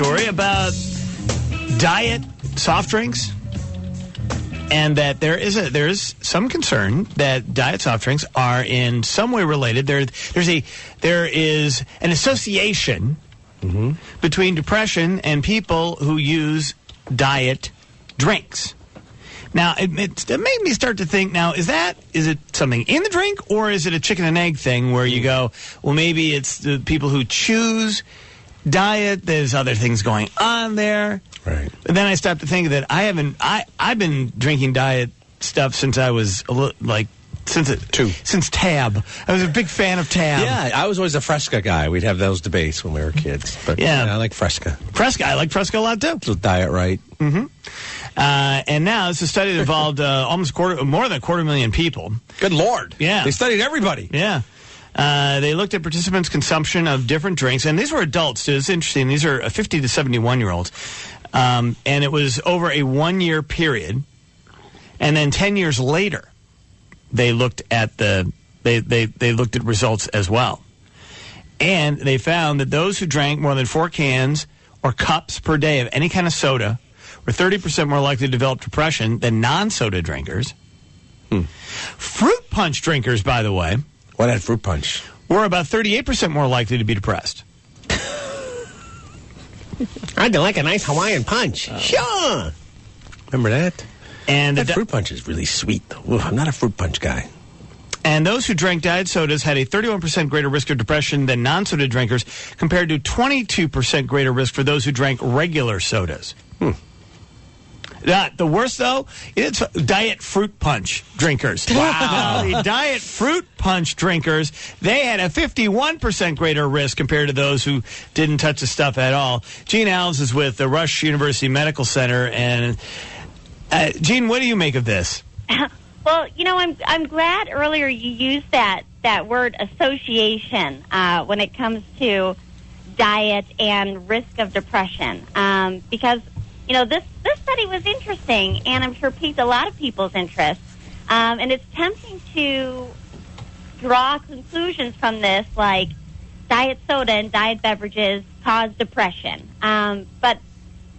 story about diet soft drinks, and that there is some concern that diet soft drinks are in some way related. There is an association between depression and people who use diet drinks. Now, it made me start to think, now, is it something in the drink, or is it a chicken and egg thing where you go, well, maybe it's the people who choose diet, there's other things going on there. Right. But then I stopped to think that I've been drinking diet stuff since I was since Tab. I was a big fan of Tab. Yeah, I was always a Fresca guy. We'd have those debates when we were kids. But yeah, I like Fresca. I like Fresca a lot too. So diet right. Mm-hmm. And now it's a study that involved more than 250,000 people. Good Lord. Yeah. They studied everybody. Yeah. They looked at participants' consumption of different drinks, and these were adults, too. It's interesting. These are 50 to 71-year-olds. And it was over a 1-year period. And then 10 years later, they looked at they looked at results as well. And they found that those who drank more than 4 cans or cups per day of any kind of soda were 30% more likely to develop depression than non-soda drinkers. Fruit punch drinkers, by the way. What had fruit punch? We're about 38% more likely to be depressed. I'd like a nice Hawaiian punch. Sure. Remember that? And that fruit punch is really sweet, though. I'm not a fruit punch guy. And those who drank diet sodas had a 31% greater risk of depression than non-soda drinkers, compared to 22% greater risk for those who drank regular sodas. The worst, though, it's diet fruit punch drinkers. Wow. The diet fruit punch drinkers, they had a 51% greater risk compared to those who didn't touch the stuff at all. Gene Alves is with the Rush University Medical Center. And, Gene, what do you make of this? Well, I'm glad earlier you used that word association when it comes to diet and risk of depression, because this study was interesting, and I'm sure piqued a lot of people's interest. And it's tempting to draw conclusions from this, like diet soda and diet beverages cause depression. But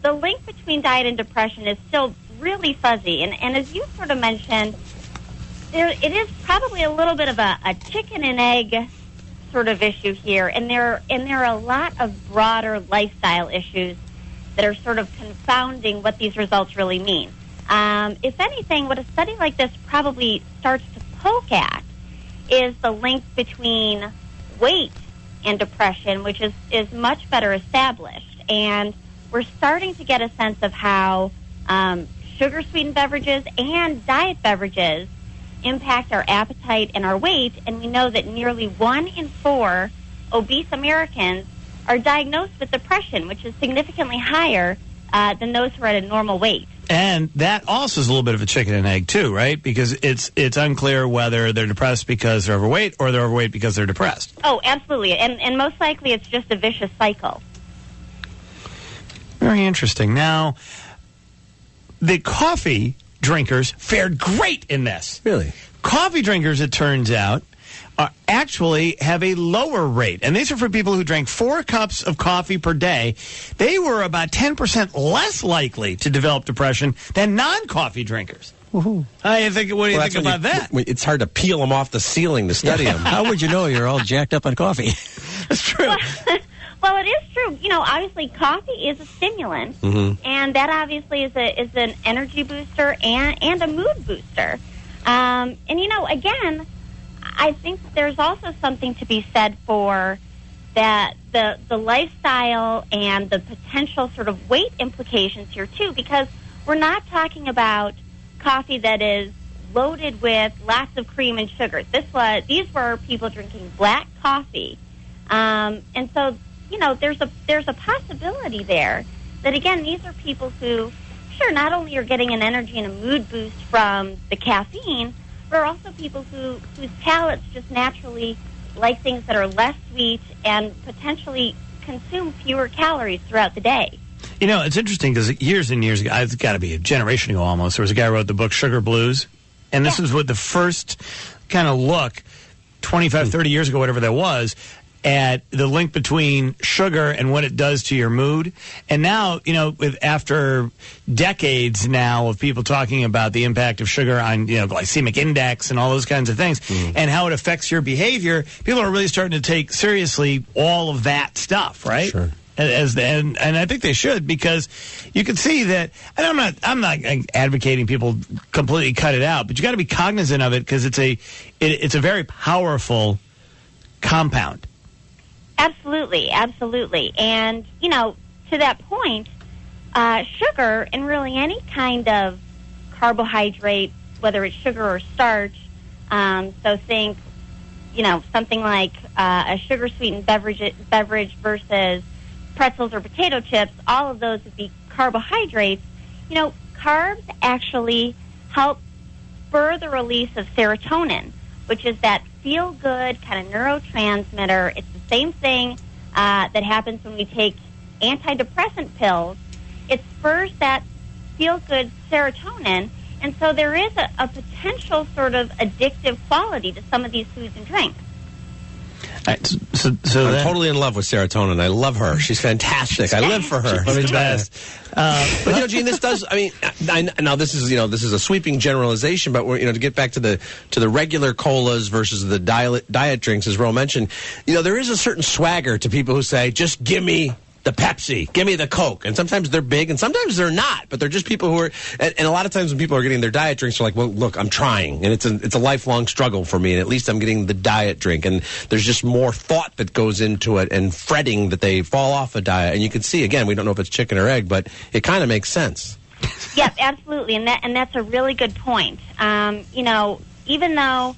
the link between diet and depression is still really fuzzy. And as you sort of mentioned, it is probably a little bit of a chicken and egg sort of issue here. And there are a lot of broader lifestyle issues that are sort of confounding what these results really mean. If anything, what a study like this probably starts to poke at is the link between weight and depression, which is much better established. And we're starting to get a sense of how sugar-sweetened beverages and diet beverages impact our appetite and our weight. And we know that nearly 1 in 4 obese Americans are diagnosed with depression, which is significantly higher than those who are at a normal weight. And that also is a little bit of a chicken and egg, too, right? Because it's unclear whether they're depressed because they're overweight or they're overweight because they're depressed. Oh, absolutely. And most likely it's just a vicious cycle. Very interesting. Now, the coffee drinkers fared great in this. Really? Coffee drinkers, it turns out, actually have a lower rate. And these are for people who drank 4 cups of coffee per day. They were about 10% less likely to develop depression than non-coffee drinkers. Woohoo. What do you think about that? It's hard to peel them off the ceiling to study them. How would you know you're all jacked up on coffee? That's true. Well, it is true. Obviously, coffee is a stimulant, and that obviously is an energy booster and a mood booster. And again, I think there's also something to be said for that the lifestyle and the potential sort of weight implications here too, because we're not talking about coffee that is loaded with lots of cream and sugar. These were people drinking black coffee, and so there's a possibility there that again these are people who sure not only are getting an energy and a mood boost from the caffeine, but are also people whose palates just naturally like things that are less sweet and potentially consume fewer calories throughout the day. It's interesting because years and years ago, it's got to be a generation ago almost, there was a guy who wrote the book Sugar Blues. And this was what the first kind of look, 25, 30 years ago, whatever that was, at the link between sugar and what it does to your mood. And now, after decades now of people talking about the impact of sugar on, glycemic index and all those kinds of things, and how it affects your behavior, people are really starting to take seriously all of that stuff, right? Sure. And I think they should, because you can see that. And I'm not advocating people completely cut it out, but you got to be cognizant of it, because it's a very powerful compound. Absolutely. And to that point, sugar and really any kind of carbohydrate, whether it's sugar or starch. So think, something like a sugar-sweetened beverage versus pretzels or potato chips. All of those would be carbohydrates. Carbs actually help spur the release of serotonin, which is that feel-good kind of neurotransmitter. It's the same thing that happens when we take antidepressant pills. It spurs that feel-good serotonin, and so there is a potential sort of addictive quality to some of these foods and drinks. So I'm totally in love with serotonin. I love her. She's fantastic. I live for her. She's the best. But Gene, this does. I mean, now this is a sweeping generalization, but to get back to the regular colas versus the diet drinks, as Ro mentioned, there is a certain swagger to people who say, "Just give me the Pepsi, give me the Coke." And sometimes they're big and sometimes they're not, but they're just people who are, and a lot of times when people are getting their diet drinks, they're like, well, look, I'm trying, and it's a lifelong struggle for me, and at least I'm getting the diet drink, and there's just more thought that goes into it and fretting that they fall off a diet. And you can see, again, we don't know if it's chicken or egg, but it kind of makes sense. Yep, absolutely, and that's a really good point. Even though,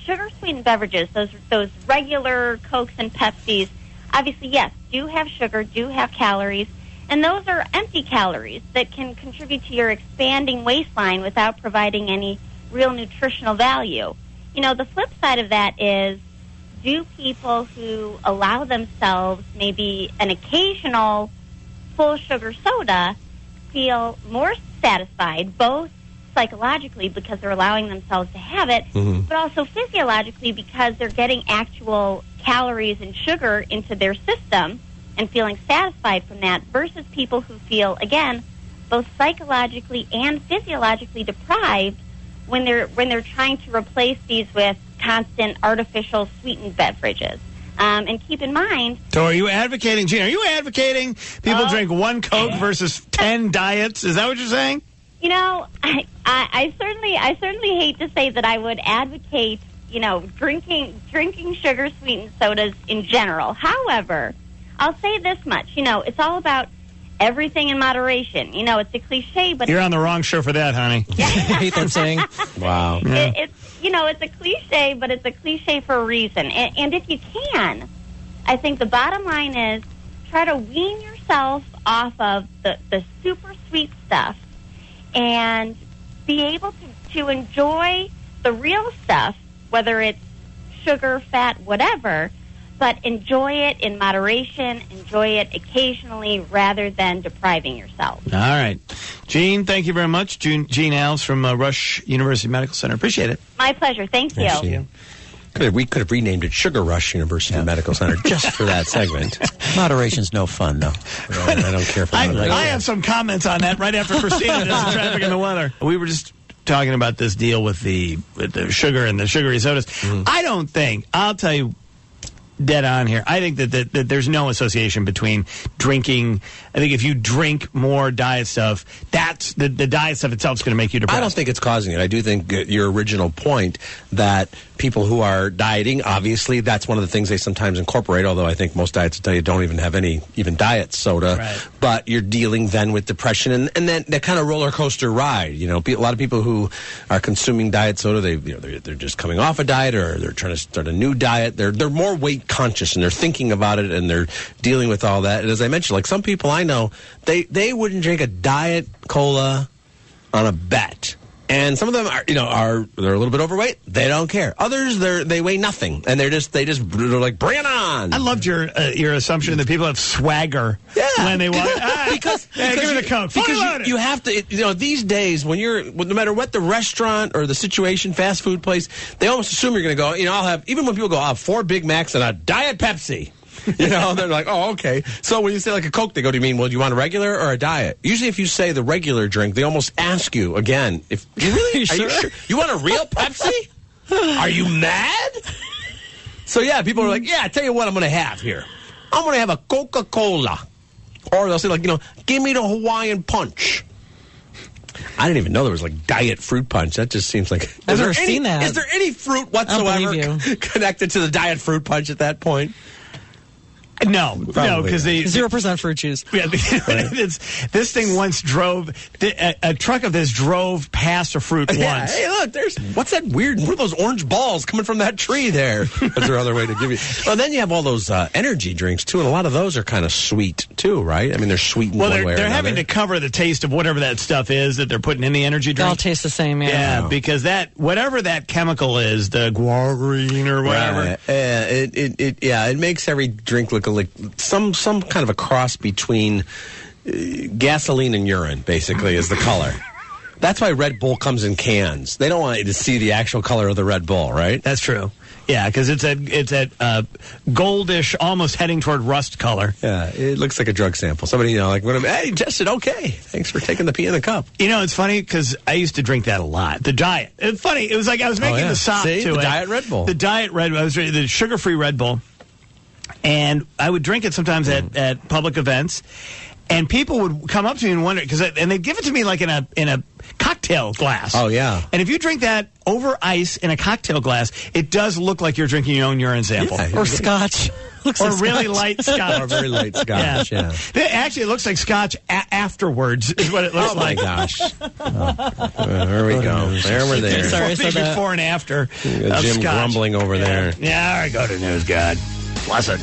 sugar-sweetened beverages, those regular Cokes and Pepsis, obviously, yes, do have sugar, do have calories, and those are empty calories that can contribute to your expanding waistline without providing any real nutritional value. The flip side of that is, do people who allow themselves maybe an occasional full sugar soda feel more satisfied, both psychologically because they're allowing themselves to have it, but also physiologically because they're getting actual calories and sugar into their system and feeling satisfied from that, versus people who feel, again, both psychologically and physiologically deprived when they're trying to replace these with constant artificial sweetened beverages. And keep in mind... So are you advocating, Gene, people drink one Coke versus 10 diets? Is that what you're saying? I certainly hate to say that I would advocate, drinking sugar-sweetened sodas in general. However, I'll say this much. It's all about everything in moderation. It's a cliche, but... You're on the wrong show for that, honey. I hate that saying. Wow. Yeah. It's a cliche, but it's a cliche for a reason. And if you can, I think the bottom line is try to wean yourself off of the super sweet stuff and be able to enjoy the real stuff, whether it's sugar, fat, whatever, but enjoy it in moderation, enjoy it occasionally rather than depriving yourself. All right. Gene, thank you very much. Gene Alves from Rush University Medical Center. Appreciate it. My pleasure. Thank you. We could have renamed it Sugar Rush University Medical Center just for that segment. Moderation's no fun, though. I don't care for moderation. I have some comments on that right after Christina does the traffic and the weather. We were just talking about this deal with the sugar and the sugary sodas. I'll tell you dead on here, I think that there's no association between drinking. I think if you drink more diet stuff, that's the diet stuff itself is going to make you depressed. I don't think it's causing it. I do think your original point that people who are dieting, obviously, that's one of the things they sometimes incorporate, although I think most diets tell you don't even have any diet soda. Right. But you're dealing then with depression and then that kind of roller coaster ride. A lot of people who are consuming diet soda, they're just coming off a diet or they're trying to start a new diet. They're more weight conscious and they're thinking about it and they're dealing with all that. And as I mentioned, like some people I know, they wouldn't drink a diet cola on a bet. And some of them are they're a little bit overweight. They don't care. Others, they weigh nothing, and they're like, bring it on. I loved your assumption that people have swagger when they walk. Because give me the Coke. Fully Because loaded. you have to, these days when no matter what the restaurant or the situation, fast food place, they almost assume you're going to go, I'll have, even when people go, I'll have 4 Big Macs and a Diet Pepsi. They're like, oh, okay. So when you say like a Coke, they go, do you want a regular or a diet? Usually if you say the regular drink, they almost ask you again, if you really, are you sure? You want a real Pepsi? Are you mad? So yeah, people are like, yeah, I tell you what I'm going to have here. I'm going to have a Coca-Cola. Or they'll say like, give me the Hawaiian Punch. I didn't even know there was like diet fruit punch. That just seems like... I've never seen that. Is there any fruit whatsoever connected to the diet fruit punch at that point? No, because they 0% fruit juice. Yeah, this thing once drove a truck of this drove past a fruit once. Hey, look, what's that weird? What are those orange balls coming from that tree there? That's their other way to give you. Well, then you have all those energy drinks too, and a lot of those are kind of sweet too, right? I mean, they're sweetened. Well, one way or they're another. having to cover the taste of whatever that stuff is that they're putting in the energy They all drink. taste the same, yeah. Yeah, because whatever that chemical is, the guarine or whatever. Right. It makes every drink look like some kind of a cross between gasoline and urine, basically, is the color. That's why Red Bull comes in cans. They don't want you to see the actual color of the Red Bull, right? That's true. Yeah, because it's at goldish, almost heading toward rust color. Yeah, it looks like a drug sample. Somebody, hey, tested okay. Thanks for taking the pee in the cup. It's funny because I used to drink that a lot. The diet. It's funny. It was like I was making the sop See, to the it. Diet Red Bull. The Diet Red Bull. I was drinking the sugar-free Red Bull. And I would drink it sometimes at public events, and people would come up to me and wonder and they'd give it to me like in a cocktail glass. Oh yeah. And if you drink that over ice in a cocktail glass, it does look like you're drinking your own urine sample. Yeah. Or scotch. Looks Or like really scotch. light scotch. Or very light scotch. Yeah. Actually, it looks like scotch afterwards is what it looks Oh my like. gosh. There we go. There we're there. Sorry, I said that. Before and after. Jim of scotch. grumbling over there. Yeah, all right, go to news, God. Bless it.